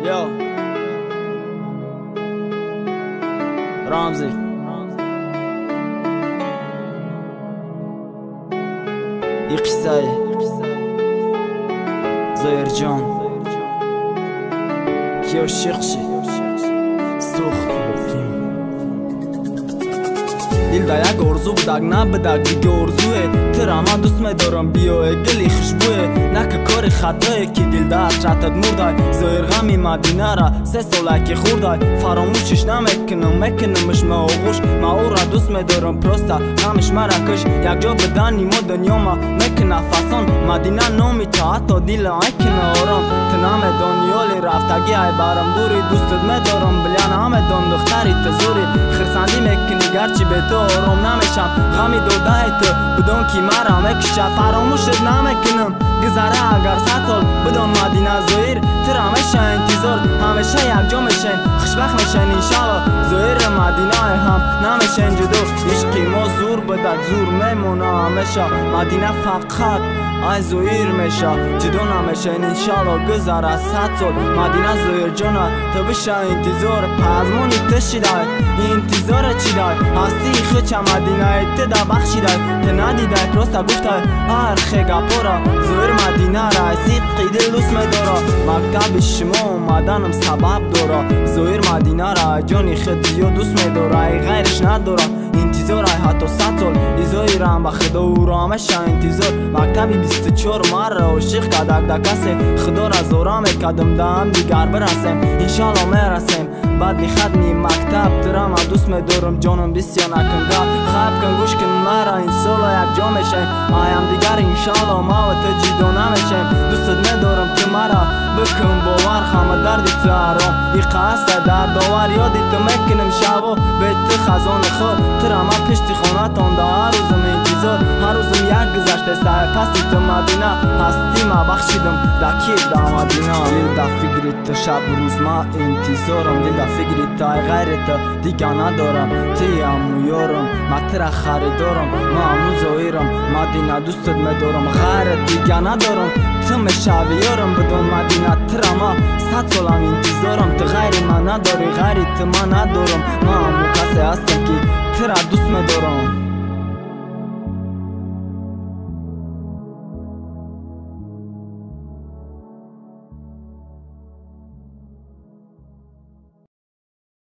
Yo Ramzi İqisay Zoyercan Kiyoshikshi Sukh Dilda yak orzu budak nabidak دیگه orzuه ترا من دوست میدارم بیای گلی خوشبوه نکه کاری خطایه که دل دسترتت مردای زایر غمی مدینه را 3 ساله که خوردای فراموشش نمیکنمش ما آغوش ما او را دوست میدارم پروستا غمش مراکش یک جا بدنی ما دنیا ما میکنه فسان مدینه نامی تا حتی دل ایکنه آرام تنام دنیالی رفتگی ای برم دوری دوستت میدارم بلیان همه دان دختری تزوری خرسندی میکنی گرچی به تو آرام نمیشم غمی داده تو بدون کی مرا میکشه فراموشت نمیکنم گذره اگر 100 سال بدون مدینه زویر ترا میشه انتظار همیشه یک جا میشین خوشبخت میشین انشالله زویر مدینه هم نمیشین جدا عشقی ما زور بدک زور میمونه همیشه مدینه فقط ای زویر میشه جدا نمیشین انشالله گذره 100 سال مدینه زویر جانا تو بشه انتظار پزمانی تشیدای انتظار چی دای هستی خچه مدینه تدا بخشیدای ندیده پروستا گفتای هر خیگا پورا زویر مدینه را سیقی دل دوست میدارا مکتب شما اومدنم سبب دارا زویر مدینه را جانی خدیو دوست میدارا ای غیرش ندارا انتظار ای حتی 100 سال ایزایی رم با خدا او را همشه انتظار مکتبی 24 مره عاشق کدک دکسه خدا را زورا میکدم دهم دیگر برسیم انشالله میرسیم بعد میخدمی مکتب ترم دوست میدارم جانم بسیار نکنگه خواب کن گوش کن مرا این سالا یک جا میشیم آیم دیگر انشالله ما و تو جدا نمیشیم دوستت میدارم تو مرا بکن باور همه دردی تو حرام ای قصد در داور یادی تو میکنم شبا به تو خزان خود ترم پشتی خانه تانده هر روزم انتظار هر روزم یک گذشته سر پسی تو مدینه هستی ما بخشیدم دکی دا مدینه دل دا فکری تو شب روز ما انتظارم دل دا فکری تو ای غیر تو دیگه ندارم تی امو یارم ما ترا خریدارم ما امو زویرم مدینه دوستت میدارم غیر دیگه ندارم تو میشوی یارم بدون مدینه ترا ما 100 سالم انتظارم تو غیر من نداری غیری تو ما ندارم ما امو کسی هستم که ترا دوست میدارم